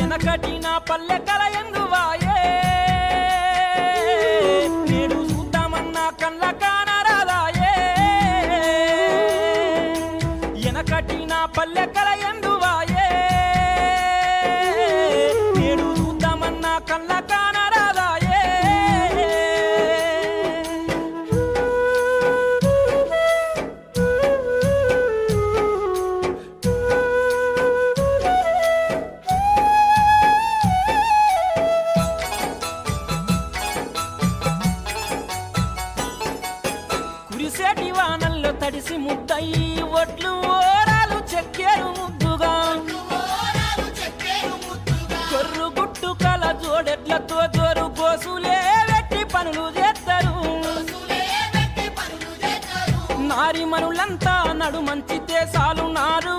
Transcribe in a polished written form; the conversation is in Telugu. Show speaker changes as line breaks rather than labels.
ఎనకటి నా పల్లె కల ఎందువాయే నేడు చూద్దామన్నా కళ్ళ కానరాదాయే ఎనకటి నా పల్లె కల ఎందువాయే నేడు చూద్దామన్నా కళ్ళ కానరాదాయే కురిసేటి వానల్లో తడిసి ముద్దయి ఒట్లు ఓరాలు చెక్కేరు ముద్దుగా కొర్రు గుట్టు కల జోడెట్లతో జోరు కోసులే వెట్టి పనులు చేస్తారు నారి మనులంతా నడు మంచితే సాలు నారు